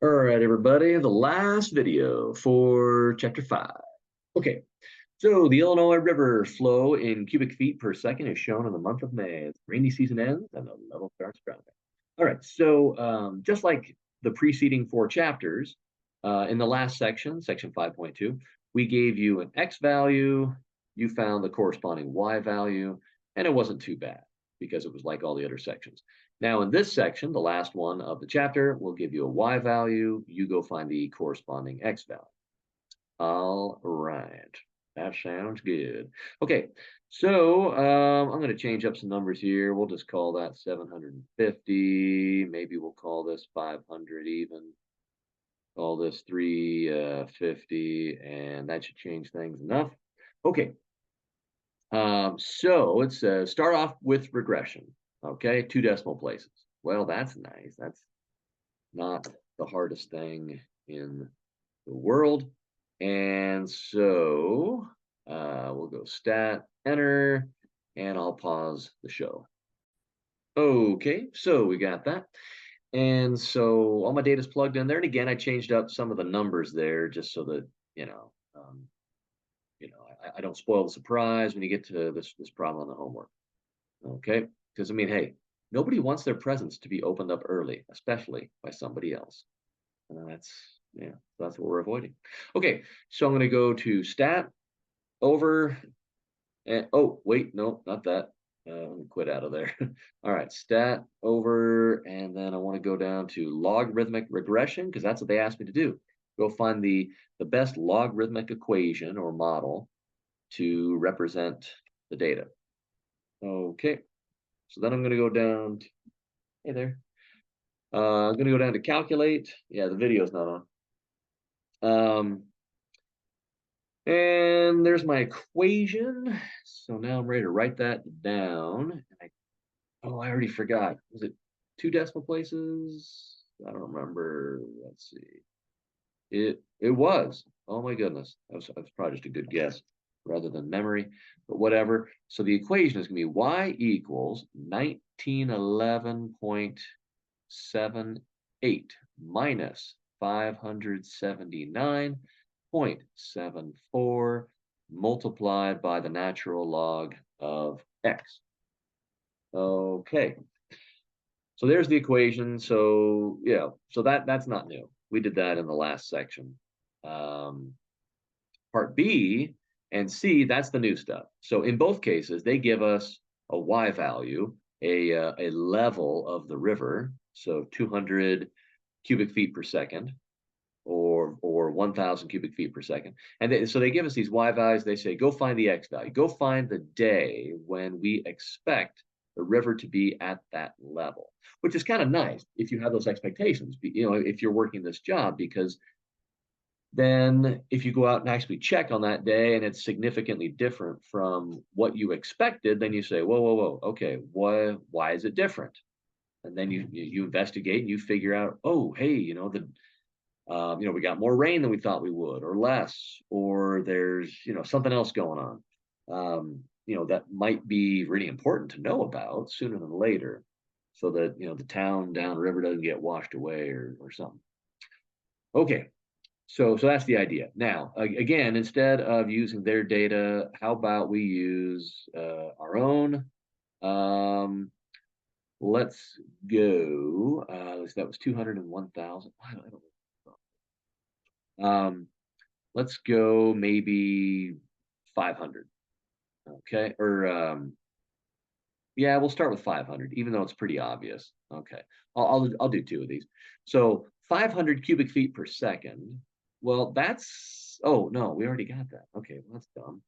All right, everybody, the last video for chapter 5. Okay, so the Illinois River flow in cubic feet per second is shown in the month of May as the rainy season ends and the level starts dropping. All right, so just like the preceding 4 chapters, in the last section, section 5.2, we gave you an x value, you found the corresponding y value, and it wasn't too bad because it was like all the other sections. Now, in this section, the last one of the chapter, we'll give you a y value. You go find the corresponding x value. All right. That sounds good. Okay, so I'm going to change up some numbers here. We'll just call that 750. Maybe we'll call this 500 even. Call this 350, and that should change things enough. Okay, so it says start off with regression. Okay, 2 decimal places. Well, that's nice. That's not the hardest thing in the world. And so we'll go stat, enter, and I'll pause the show. Okay, so we got that. And so all my data is plugged in there. And again, I changed up some of the numbers there just so that, I don't spoil the surprise when you get to this problem on the homework. Okay, because I mean, hey, nobody wants their presents to be opened up early, especially by somebody else. That's what we're avoiding. Okay, so I'm going to go to stat over, and oh wait, no, not that. Let me quit out of there. All right, stat over, and then I want to go down to logarithmic regression because that's what they asked me to do. Go find the best logarithmic equation or model to represent the data. Okay, so then I'm going to go down. Hey there. I'm going to go down to calculate. Yeah, the video's not on. And there's my equation. So now I'm ready to write that down. I already forgot. Was it 2 decimal places? I don't remember. Let's see. It was. Oh my goodness. That was probably just a good guess rather than memory, but whatever. So the equation is going to be y equals 1911.78 minus 579.74 multiplied by the natural log of x. Okay. So there's the equation. So yeah, so that's not new. We did that in the last section. Part B and C, that's the new stuff. So in both cases, they give us a y value, a level of the river, so 200 cubic feet per second, or 1,000 cubic feet per second. And so they give us these y values. They say, go find the x value. Go find the day when we expect the river to be at that level, which is kind of nice if you have those expectations, if you're working this job, because then if you go out and actually check on that day and it's significantly different from what you expected, then you say, whoa, okay, why is it different? And then you investigate and you figure out, oh, hey, we got more rain than we thought we would, or less, or there's something else going on, that might be really important to know about sooner than later, so that the town downriver doesn't get washed away or something. Okay. So that's the idea. Now, again, instead of using their data, how about we use our own? Let's go. That was 201,000. I don't. Let's go maybe 500. Okay, or yeah, we'll start with 500, even though it's pretty obvious. Okay, I'll do 2 of these. So 500 cubic feet per second. Well, oh no, we already got that. Okay, well, that's dumb.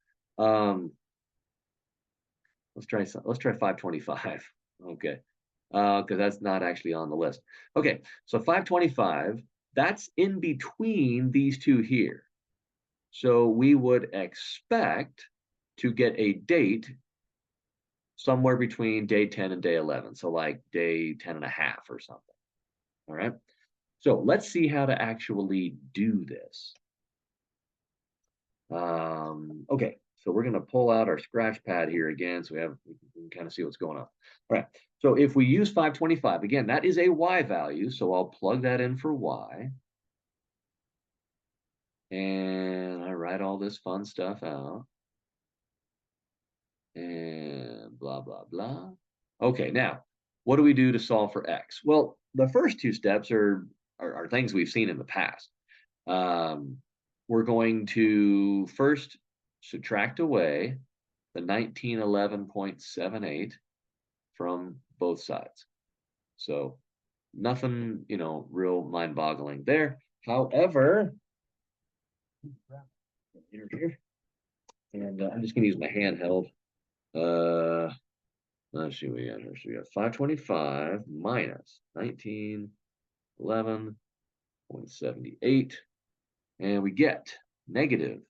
Let's try 525. Okay, because that's not actually on the list. Okay, so 525, that's in between these 2 here. So we would expect to get a date somewhere between day 10 and day 11. So like day 10 and a half or something. All right. So let's see how to actually do this. Okay, so we're going to pull out our scratch pad here again, so we can kind of see what's going on. All right, so if we use 525, again, that is a y value, so I'll plug that in for y. And I write all this fun stuff out. And blah, blah, blah. Okay, now, what do we do to solve for x? Well, the first two steps are things we've seen in the past. Um, we're going to first subtract away the 1911.78 from both sides. So nothing, real mind-boggling there. However, here, and I'm just going to use my handheld. Let's see what we got here. So we got 525 minus 1911.78, and we get negative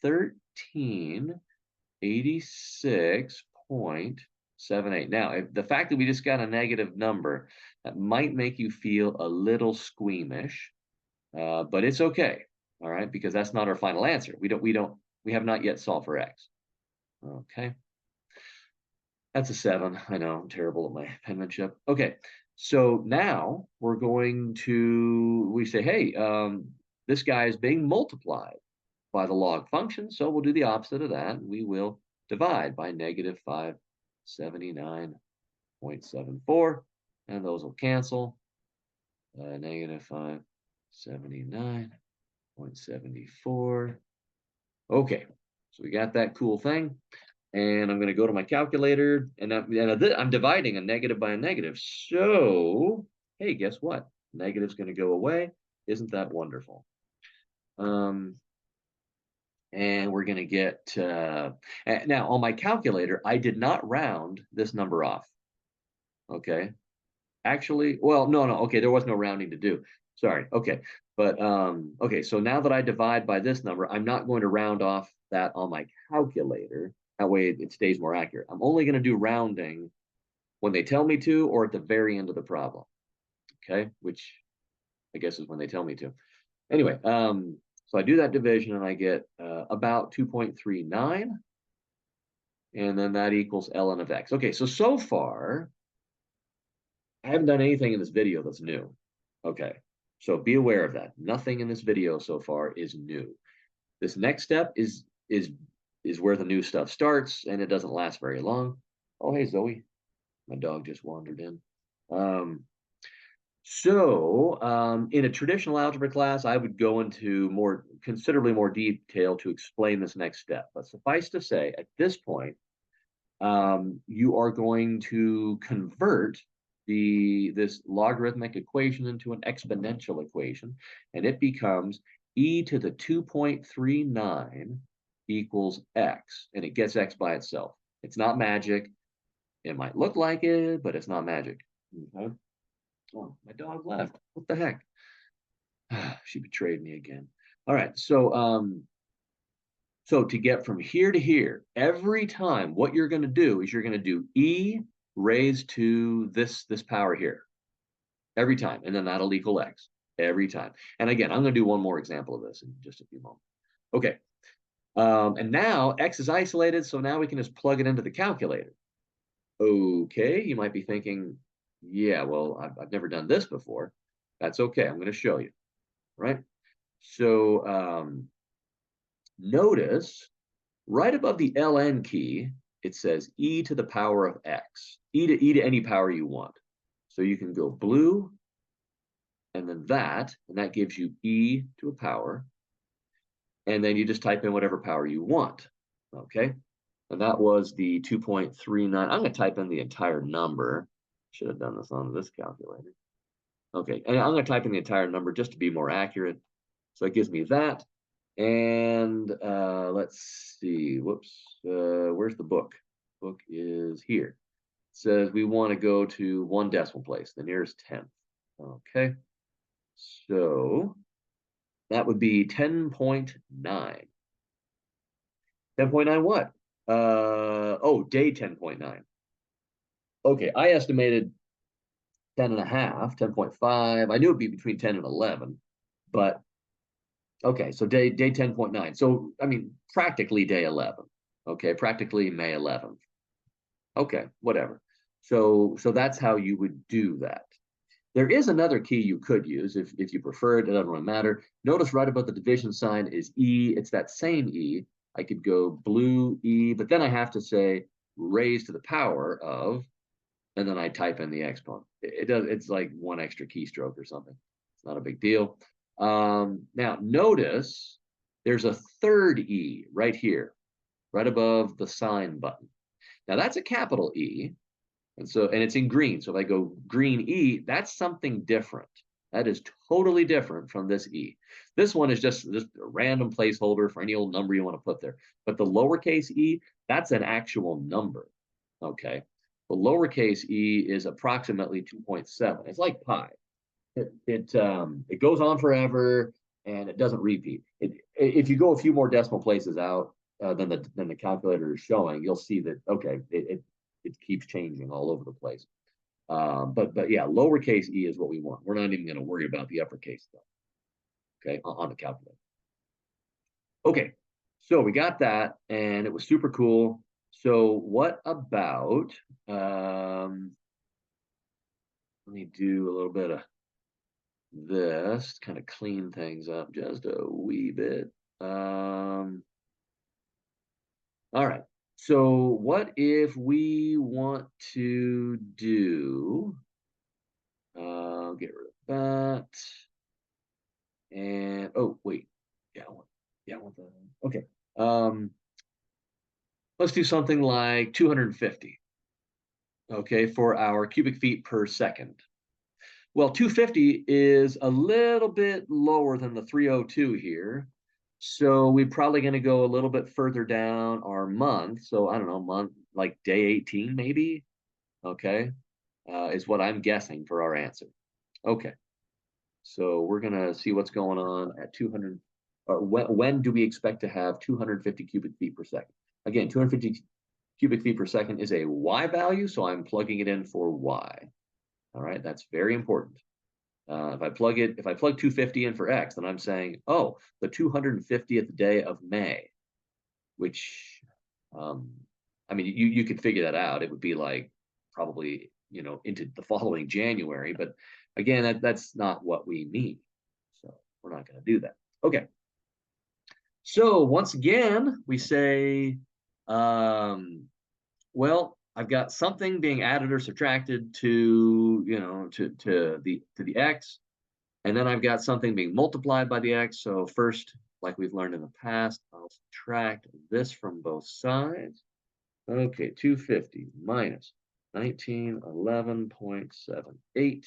1386.78. Now, the fact that we just got a negative number, that might make you feel a little squeamish, but it's okay. All right, because that's not our final answer. We have not yet solved for x. Okay. That's a 7. I know, I'm terrible at my penmanship. Okay, so now we say, hey, this guy is being multiplied by the log function, so we'll do the opposite of that. We will divide by negative 579.74, and those will cancel. Negative 579.74. Okay, so we got that cool thing. And I'm going to go to my calculator, and I'm dividing a negative by a negative. So, hey, guess what? Negative's going to go away. Isn't that wonderful? And we're going to get, now on my calculator, I did not round this number off. Okay. Actually, well, no. Okay, there was no rounding to do. Sorry. Okay. But, okay, so now that I divide by this number, I'm not going to round off that on my calculator. That way it stays more accurate. I'm only going to do rounding when they tell me to or at the very end of the problem. Okay, which I guess is when they tell me to. Anyway, so I do that division and I get about 2.39. And then that equals ln of x. Okay, so far, I haven't done anything in this video that's new. Okay, so be aware of that. Nothing in this video so far is new. This next step is where the new stuff starts, and it doesn't last very long. Oh, hey, Zoe. My dog just wandered in. In a traditional algebra class, I would go into considerably more detail to explain this next step. But suffice to say, at this point, you are going to convert this logarithmic equation into an exponential equation, and it becomes e to the 2.39 equals x, and it gets x by itself. It's not magic. It might look like it, but it's not magic. Okay. Oh, my dog left. What the heck? She betrayed me again. All right, so to get from here to here, every time what you're going to do is you're going to do e raised to this power here every time, and then that'll equal x every time. And again, I'm going to do one more example of this in just a few moments. Okay, and now x is isolated, so now we can just plug it into the calculator. Okay, you might be thinking, yeah, well, I've never done this before. That's okay. I'm going to show you, right? So notice right above the ln key, it says e to the power of x, e to any power you want. So you can go blue, and then and that gives you e to a power. And then you just type in whatever power you want, okay? And that was the 2.39. I'm going to type in the entire number. Should have done this on this calculator. Okay, and I'm going to type in the entire number just to be more accurate. So it gives me that. And let's see, whoops, where's the book? Book is here. It says we want to go to 1 decimal place, the nearest 10th. Okay, so that would be 10.9. 10.9 what? Day 10.9. Okay, I estimated 10 and a half, 10.5. I knew it'd be between 10 and 11, but okay, so day 10.9. So, I mean, practically day 11. Okay, practically May 11th. Okay, whatever. So that's how you would do that. There is another key you could use if you prefer it. It doesn't really matter. Notice right above the division sign is E. It's that same E. I could go blue E, but then I have to say raised to the power of, and then I type in the exponent. It does. It's like one extra keystroke or something. It's not a big deal. Now notice there's a third E right here, right above the sign button. Now that's a capital E, and it's in green. So if I go green E, that's something different. That is totally different from this E. This one is just a random placeholder for any old number you want to put there. But the lowercase e, that's an actual number. Okay. The lowercase e is approximately 2.7. It's like pi. It goes on forever and it doesn't repeat. If you go a few more decimal places out than the calculator is showing, you'll see that okay, it keeps changing all over the place. But yeah, lowercase e is what we want. We're not even going to worry about the uppercase stuff. Okay, on the calculator. Okay, so we got that, and it was super cool. So what about? Let me do a little bit of this, kind of clean things up just a wee bit. All right. So what if we want to do? Get rid of that. And oh wait, yeah, I want the okay. Let's do something like 250. Okay, for our cubic feet per second. Well, 250 is a little bit lower than the 302 here. So we're probably going to go a little bit further down our month. So I don't know, month like day 18 maybe. Okay, is what I'm guessing for our answer. Okay, so we're going to see what's going on at 200. When do we expect to have 250 cubic feet per second? Again, 250 cubic feet per second is a y value, so I'm plugging it in for y. All right, that's very important. If I plug 250 in for x, then I'm saying, oh, the 250th day of May, which, I mean, you could figure that out. It would be like probably, into the following January. But again, that's not what we mean. So we're not going to do that. Okay. So once again, we say, well, I've got something being added or subtracted to the x, and then I've got something being multiplied by the x. So first, like we've learned in the past, I'll subtract this from both sides. Okay, 250 minus 1911.78,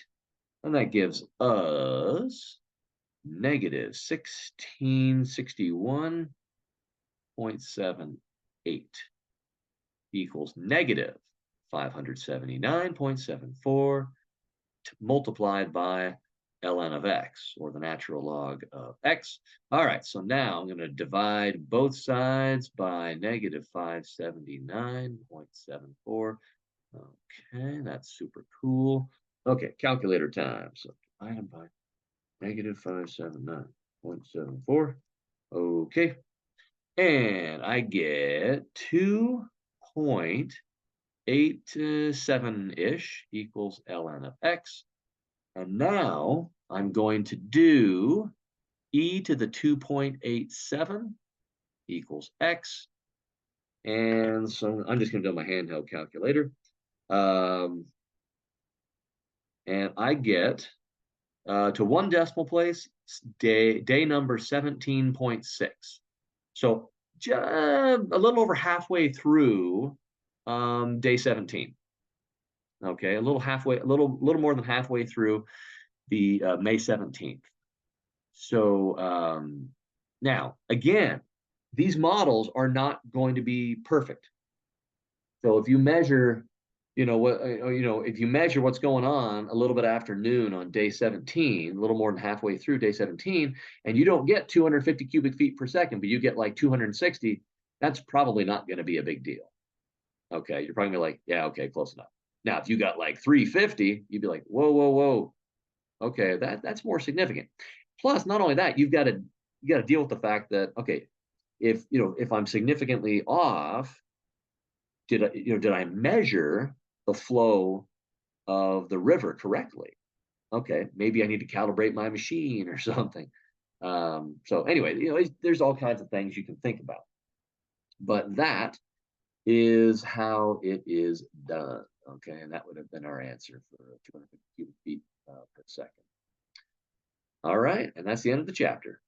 and that gives us negative 1661.78 equals negative 579.74 multiplied by ln of x, or the natural log of x. All right, so now I'm going to divide both sides by negative 579.74. Okay, that's super cool. Okay, calculator time. So divide by negative 579.74. Okay, and I get 2.87-ish equals ln of x. And now I'm going to do e to the 2.87 equals x. And so I'm just going to do my handheld calculator. And I get to one decimal place, day number 17.6. So a little over halfway through day 17. Okay, a little more than halfway through the May 17th. So now, again, these models are not going to be perfect. So if you measure, if you measure what's going on a little bit after noon on day 17, a little more than halfway through day 17, and you don't get 250 cubic feet per second, but you get like 260, that's probably not going to be a big deal. Okay, you're probably like, yeah, okay, close enough. Now, if you got like 350, you'd be like, whoa, whoa, whoa. Okay, that's more significant. Plus, not only that, you got to deal with the fact that, okay, if I'm significantly off, did I measure the flow of the river correctly? Okay, maybe I need to calibrate my machine or something. So anyway, there's all kinds of things you can think about. But that is how it is done. Okay, and that would have been our answer for 250 cubic feet per second. All right, and that's the end of the chapter.